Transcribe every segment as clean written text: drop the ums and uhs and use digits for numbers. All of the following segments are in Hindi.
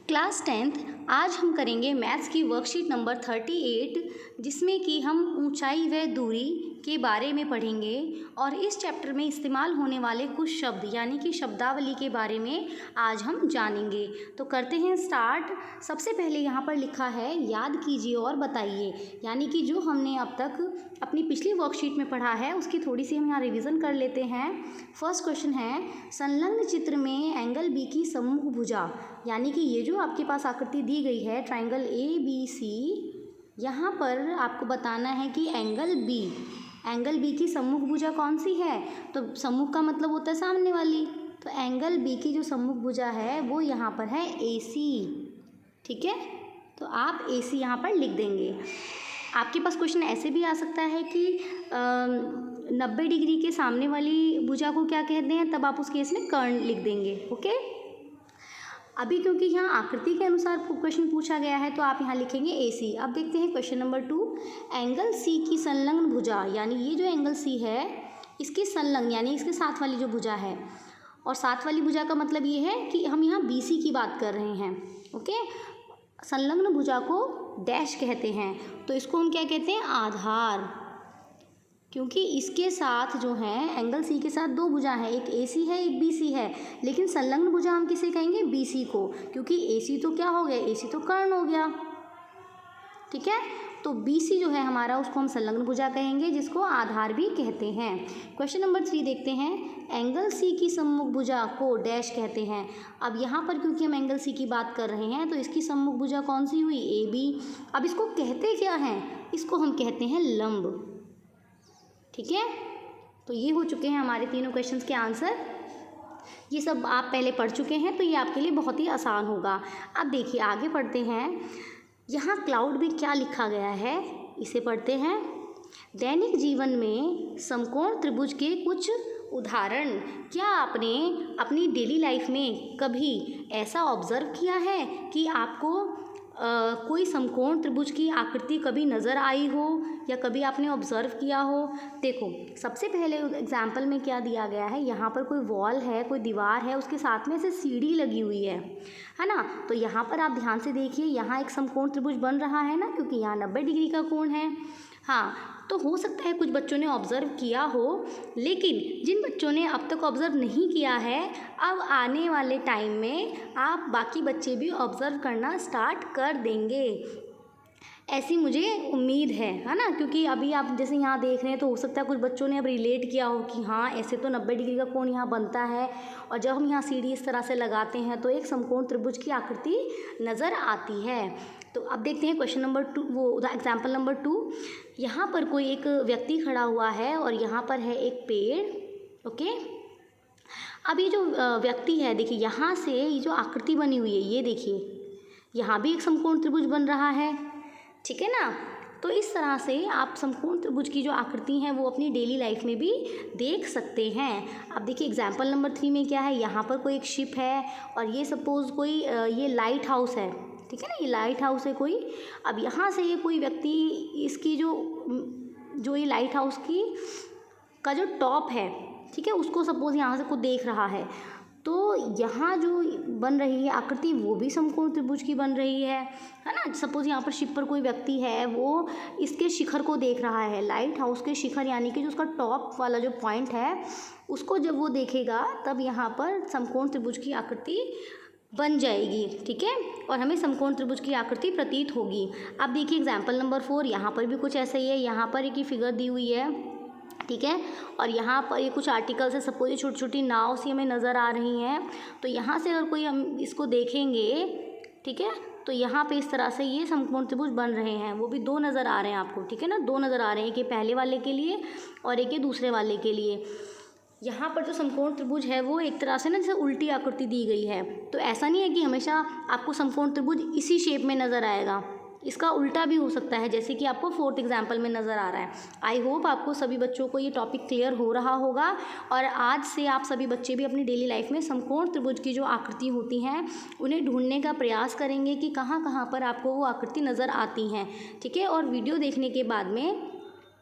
क्लास 10th आज हम करेंगे मैथ्स की वर्कशीट नंबर 38 जिसमें कि हम ऊंचाई व दूरी के बारे में पढ़ेंगे और इस चैप्टर में इस्तेमाल होने वाले कुछ शब्द यानी कि शब्दावली के बारे में आज हम जानेंगे। तो करते हैं स्टार्ट। सबसे पहले यहाँ पर लिखा है याद कीजिए और बताइए, यानी कि जो हमने अब तक अपनी पिछली वर्कशीट में पढ़ा है उसकी थोड़ी सी हम यहाँ रिवीजन कर लेते हैं। फर्स्ट क्वेश्चन है संलग्न चित्र में एंगल बी की सम्मुख भुजा, यानी कि ये जो आपके पास आकृति दी गई है ट्राइंगल ABC, यहाँ पर आपको बताना है कि एंगल बी की सम्मुख भुजा कौन सी है। तो सम्मुख का मतलब होता है सामने वाली, तो एंगल बी की जो सम्मुख भुजा है वो यहाँ पर है AC। ठीक है, तो आप AC यहाँ पर लिख देंगे। आपके पास क्वेश्चन ऐसे भी आ सकता है कि 90 डिग्री के सामने वाली भुजा को क्या कहते हैं, तब आप उस केस में कर्ण लिख देंगे। ओके, अभी क्योंकि यहाँ आकृति के अनुसार क्वेश्चन पूछा गया है तो आप यहाँ लिखेंगे AC। अब देखते हैं क्वेश्चन नंबर 2, एंगल C की संलग्न भुजा, यानी ये जो एंगल C है इसकी संलग्न यानी इसके साथ वाली जो भुजा है, और साथ वाली भुजा का मतलब ये है कि हम यहाँ BC की बात कर रहे हैं। ओके, संलग्न भुजा को डैश कहते हैं, तो इसको हम क्या कहते हैं, आधार, क्योंकि इसके साथ जो है एंगल C के साथ दो भुजा है, एक AC है एक BC है, लेकिन संलग्न भुजा हम किसे कहेंगे, BC को, क्योंकि AC तो क्या हो गया, AC तो कर्ण हो गया। ठीक है, तो BC जो है हमारा उसको हम संलग्न भुजा कहेंगे, जिसको आधार भी कहते हैं। क्वेश्चन नंबर 3 देखते हैं, एंगल C की सम्मुख भुजा को डैश कहते हैं। अब यहाँ पर क्योंकि हम एंगल C की बात कर रहे हैं तो इसकी सम्मुख भुजा कौन सी हुई, AB। अब इसको कहते क्या हैं, इसको हम कहते हैं लंब। ठीक है, तो ये हो चुके हैं हमारे तीनों क्वेश्चंस के आंसर। ये सब आप पहले पढ़ चुके हैं तो ये आपके लिए बहुत ही आसान होगा। अब देखिए आगे पढ़ते हैं, यहाँ क्लाउड में क्या लिखा गया है इसे पढ़ते हैं। दैनिक जीवन में समकोण त्रिभुज के कुछ उदाहरण, क्या आपने अपनी डेली लाइफ में कभी ऐसा ऑब्जर्व किया है कि आपको कोई समकोण त्रिभुज की आकृति कभी नज़र आई हो या कभी आपने ऑब्जर्व किया हो। देखो सबसे पहले एग्जाम्पल में क्या दिया गया है, यहाँ पर कोई वॉल है, कोई दीवार है, उसके साथ में ऐसे सीढ़ी लगी हुई है ना। तो यहाँ पर आप ध्यान से देखिए, यहाँ एक समकोण त्रिभुज बन रहा है ना, क्योंकि यहाँ 90 डिग्री का कोण है। हाँ, तो हो सकता है कुछ बच्चों ने ऑब्ज़र्व किया हो, लेकिन जिन बच्चों ने अब तक ऑब्ज़र्व नहीं किया है, अब आने वाले टाइम में आप बाकी बच्चे भी ऑब्ज़र्व करना स्टार्ट कर देंगे, ऐसी मुझे उम्मीद है ना। क्योंकि अभी आप जैसे यहाँ देख रहे हैं तो हो सकता है कुछ बच्चों ने अब रिलेट किया हो कि हाँ ऐसे तो 90 डिग्री का कोण यहाँ बनता है, और जब हम यहाँ सीढ़ी इस तरह से लगाते हैं तो एक समकोण त्रिभुज की आकृति नज़र आती है। तो अब देखते हैं क्वेश्चन नंबर 2, वो एग्जाम्पल नंबर 2। यहाँ पर कोई एक व्यक्ति खड़ा हुआ है और यहाँ पर है एक पेड़। ओके, अब ये जो व्यक्ति है, देखिए यहाँ से ये जो आकृति बनी हुई है, ये देखिए यहाँ भी एक समकोण त्रिभुज बन रहा है। ठीक है ना, तो इस तरह से आप समकोण त्रिभुज की जो आकृति हैं वो अपनी डेली लाइफ में भी देख सकते हैं। अब देखिए एग्जाम्पल नंबर 3 में क्या है, यहाँ पर कोई एक शिप है और ये सपोज़ कोई ये लाइट हाउस है। ठीक है ना, ये लाइट हाउस है कोई। अब यहाँ से ये कोई व्यक्ति इसकी जो ये लाइट हाउस की का जो टॉप है, ठीक है, उसको सपोज़ यहाँ से कुछ देख रहा है, तो यहाँ जो बन रही है आकृति वो भी समकोण त्रिभुज की बन रही है ना। सपोज़ यहाँ पर शिप पर कोई व्यक्ति है, वो इसके शिखर को देख रहा है, लाइट हाउस के शिखर यानी कि जो उसका टॉप वाला जो पॉइंट है उसको जब वो देखेगा तब यहाँ पर समकोण त्रिभुज की आकृति बन जाएगी। ठीक है, और हमें समकोण त्रिभुज की आकृति प्रतीत होगी। अब देखिए एग्जाम्पल नंबर 4, यहाँ पर भी कुछ ऐसा ही है। यहाँ पर एक ही फिगर दी हुई है, ठीक है, और यहाँ पर ये कुछ आर्टिकल्स है, सपोज ये छोटी छोटी नाव सी हमें नज़र आ रही हैं। तो यहाँ से अगर कोई हम इसको देखेंगे, ठीक है, तो यहाँ पे इस तरह से ये समकोण त्रिभुज बन रहे हैं, वो भी 2 नज़र आ रहे हैं आपको। ठीक है ना, 2 नज़र आ रहे हैं, एक ये पहले वाले के लिए और एक ये दूसरे वाले के लिए। यहाँ पर जो समकोण त्रिभुज है वो एक तरह से ना जैसे उल्टी आकृति दी गई है, तो ऐसा नहीं है कि हमेशा आपको समकोण त्रिभुज इसी शेप में नज़र आएगा, इसका उल्टा भी हो सकता है, जैसे कि आपको 4th एग्जाम्पल में नज़र आ रहा है। आई होप आपको सभी बच्चों को ये टॉपिक क्लियर हो रहा होगा, और आज से आप सभी बच्चे भी अपनी डेली लाइफ में समकोण त्रिभुज की जो आकृति होती हैं उन्हें ढूंढने का प्रयास करेंगे कि कहाँ कहाँ पर आपको वो आकृति नज़र आती हैं। ठीक है, और वीडियो देखने के बाद में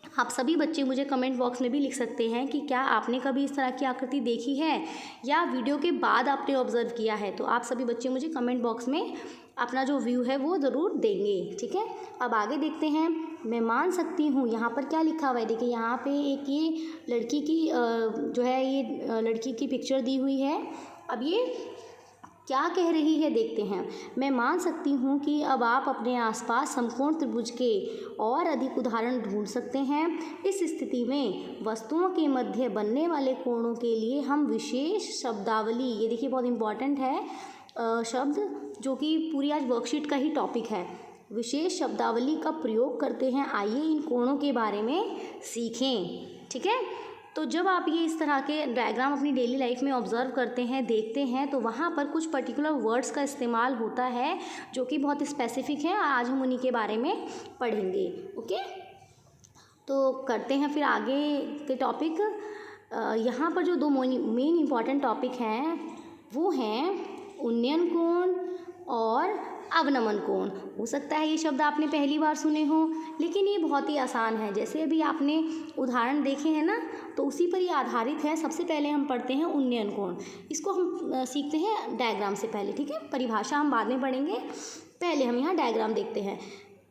आप सभी बच्चे मुझे कमेंट बॉक्स में भी लिख सकते हैं कि क्या आपने कभी इस तरह की आकृति देखी है या वीडियो के बाद आपने ऑब्ज़र्व किया है। तो आप सभी बच्चे मुझे कमेंट बॉक्स में अपना जो व्यू है वो ज़रूर देंगे। ठीक है, अब आगे देखते हैं। मैं मान सकती हूँ, यहाँ पर क्या लिखा हुआ है देखिए, यहाँ पे एक ये लड़की की जो है ये लड़की की पिक्चर दी हुई है। अब ये क्या कह रही है देखते हैं। मैं मान सकती हूँ कि अब आप अपने आसपास समकोण त्रिभुज के और अधिक उदाहरण ढूंढ सकते हैं। इस स्थिति में वस्तुओं के मध्य बनने वाले कोणों के लिए हम विशेष शब्दावली, ये देखिए बहुत इंपॉर्टेंट है शब्द, जो कि पूरी आज वर्कशीट का ही टॉपिक है, विशेष शब्दावली का प्रयोग करते हैं। आइए इन कोणों के बारे में सीखें। ठीक है, तो जब आप ये इस तरह के डायग्राम अपनी डेली लाइफ में ऑब्जर्व करते हैं, देखते हैं, तो वहाँ पर कुछ पर्टिकुलर वर्ड्स का इस्तेमाल होता है जो कि बहुत स्पेसिफिक है। आज हम उन्हीं के बारे में पढ़ेंगे। ओके, तो करते हैं फिर आगे के टॉपिक। यहाँ पर जो दो मेन इम्पॉर्टेंट टॉपिक हैं वो हैं उन्नयन कोण और अवनमन कोण। हो सकता है ये शब्द आपने पहली बार सुने हो, लेकिन ये बहुत ही आसान है। जैसे अभी आपने उदाहरण देखे हैं ना, तो उसी पर ये आधारित है। सबसे पहले हम पढ़ते हैं उन्नयन कोण। इसको हम सीखते हैं डायग्राम से पहले। ठीक है, परिभाषा हम बाद में पढ़ेंगे, पहले हम यहाँ डायग्राम देखते हैं।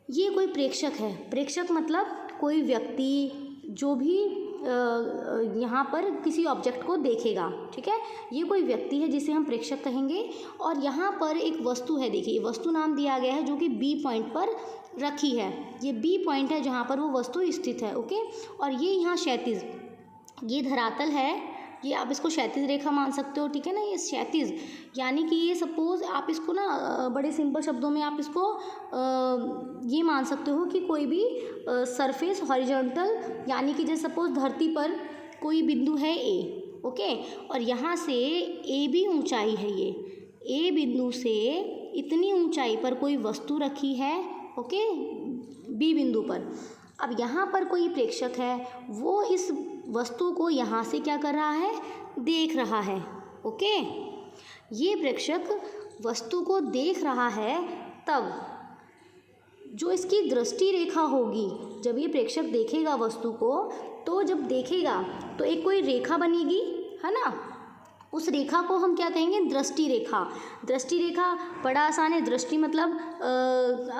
ये कोई प्रेक्षक है। प्रेक्षक मतलब कोई व्यक्ति जो भी यहाँ पर किसी ऑब्जेक्ट को देखेगा। ठीक है, ये कोई व्यक्ति है जिसे हम प्रेक्षक कहेंगे। और यहाँ पर एक वस्तु है, देखिए वस्तु नाम दिया गया है जो कि बी पॉइंट पर रखी है। ये बी पॉइंट है जहाँ पर वो वस्तु स्थित है। ओके, और ये यहाँ क्षैतिज, ये धरातल है, ये आप इसको क्षैतिज रेखा मान सकते हो। ठीक है ना, ये क्षैतिज यानी कि ये सपोज आप इसको ना बड़े सिंपल शब्दों में आप इसको ये मान सकते हो कि कोई भी सरफेस हॉरिजॉन्टल, यानी कि जैसे सपोज धरती पर कोई बिंदु है ए। ओके, और यहाँ से ए बी ऊंचाई है, ये ए बिंदु से इतनी ऊंचाई पर कोई वस्तु रखी है। ओके, बी बिंदु पर। अब यहाँ पर कोई प्रेक्षक है, वो इस वस्तु को यहाँ से क्या कर रहा है, देख रहा है। ओके, ये प्रेक्षक वस्तु को देख रहा है, तब जो इसकी दृष्टि रेखा होगी, जब ये प्रेक्षक देखेगा वस्तु को, तो जब देखेगा तो एक कोई रेखा बनेगी, है ना, उस रेखा को हम क्या कहेंगे, दृष्टि रेखा। दृष्टि रेखा बड़ा आसान है। दृष्टि मतलब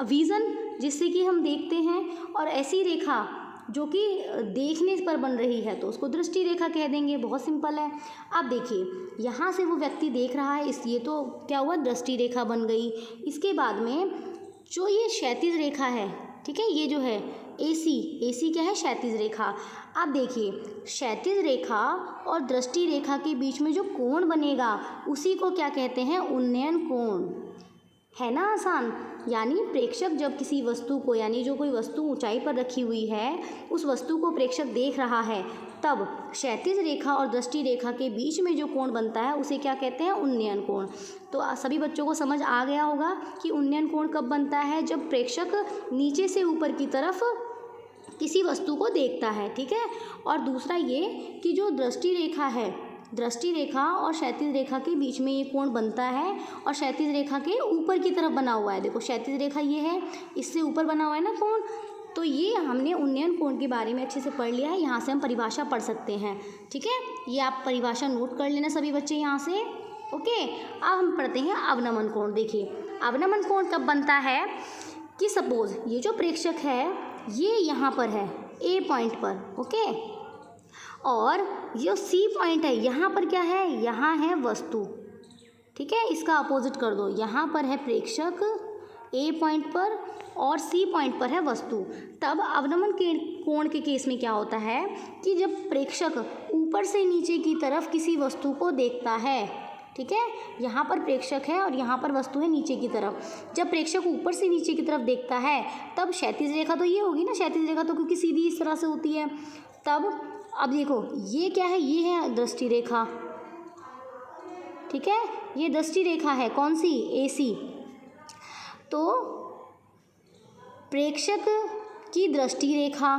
विज़न, जिससे कि हम देखते हैं, और ऐसी रेखा जो कि देखने पर बन रही है तो उसको दृष्टि रेखा कह देंगे। बहुत सिंपल है। अब देखिए यहाँ से वो व्यक्ति देख रहा है, इसलिए तो क्या हुआ, दृष्टि रेखा बन गई। इसके बाद में जो ये क्षैतिज रेखा है, ठीक है, ये जो है AC क्या है, क्षैतिज रेखा। अब देखिए क्षैतिज रेखा और दृष्टि रेखा के बीच में जो कोण बनेगा उसी को क्या कहते हैं, उन्नयन कोण। है ना आसान। यानी प्रेक्षक जब किसी वस्तु को, यानी जो कोई वस्तु ऊंचाई पर रखी हुई है, उस वस्तु को प्रेक्षक देख रहा है, तब क्षैतिज रेखा और दृष्टि रेखा के बीच में जो कोण बनता है उसे क्या कहते हैं, उन्नयन कोण। तो सभी बच्चों को समझ आ गया होगा कि उन्नयन कोण कब बनता है, जब प्रेक्षक नीचे से ऊपर की तरफ किसी वस्तु को देखता है। ठीक है, और दूसरा ये कि जो दृष्टि रेखा है, दृष्टि रेखा और क्षैतिज रेखा के बीच में ये कोण बनता है, और क्षैतिज रेखा के ऊपर की तरफ बना हुआ है। देखो क्षैतिज रेखा ये है, इससे ऊपर बना हुआ है ना कोण। तो ये हमने उन्नयन कोण के बारे में अच्छे से पढ़ लिया है। यहाँ से हम परिभाषा पढ़ सकते हैं। ठीक है, ये आप परिभाषा नोट कर लेना सभी बच्चे यहाँ से। ओके, अब हम पढ़ते हैं अवनमन कोण। देखिए अवनमन कोण कब बनता है कि सपोज ये जो प्रेक्षक है ये यहाँ पर है ए पॉइंट पर। ओके, और जो सी पॉइंट है यहाँ पर क्या है, यहाँ है वस्तु। ठीक है, इसका अपोजिट कर दो, यहाँ पर है प्रेक्षक ए पॉइंट पर और सी पॉइंट पर है वस्तु। तब अवनमन के कोण के केस में क्या होता है कि जब प्रेक्षक ऊपर से नीचे की तरफ किसी वस्तु को देखता है, ठीक है, यहाँ पर प्रेक्षक है और यहाँ पर वस्तु है नीचे की तरफ। जब प्रेक्षक ऊपर से नीचे की तरफ देखता है तब क्षैतिज रेखा तो ये होगी ना, क्षैतिज रेखा तो क्योंकि सीधी इस तरह से होती है। तब अब देखो ये क्या है, ये है दृष्टि रेखा। ठीक है, ये दृष्टि रेखा है, कौन सी, AC। तो प्रेक्षक की दृष्टि रेखा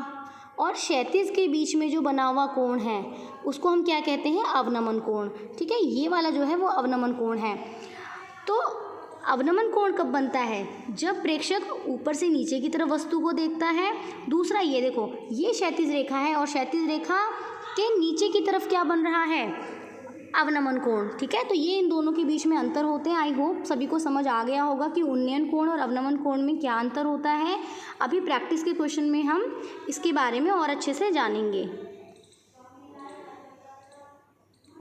और क्षैतिज के बीच में जो बना हुआ कोण है उसको हम क्या कहते हैं, अवनमन कोण। ठीक है, ये वाला जो है वो अवनमन कोण है। तो अवनमन कोण कब बनता है? जब प्रेक्षक ऊपर से नीचे की तरफ वस्तु को देखता है। दूसरा ये देखो, ये क्षैतिज रेखा है और क्षैतिज रेखा के नीचे की तरफ क्या बन रहा है? अवनमन कोण। ठीक है, तो ये इन दोनों के बीच में अंतर होते हैं। आई होप सभी को समझ आ गया होगा कि उन्नयन कोण और अवनमन कोण में क्या अंतर होता है। अभी प्रैक्टिस के क्वेश्चन में हम इसके बारे में और अच्छे से जानेंगे।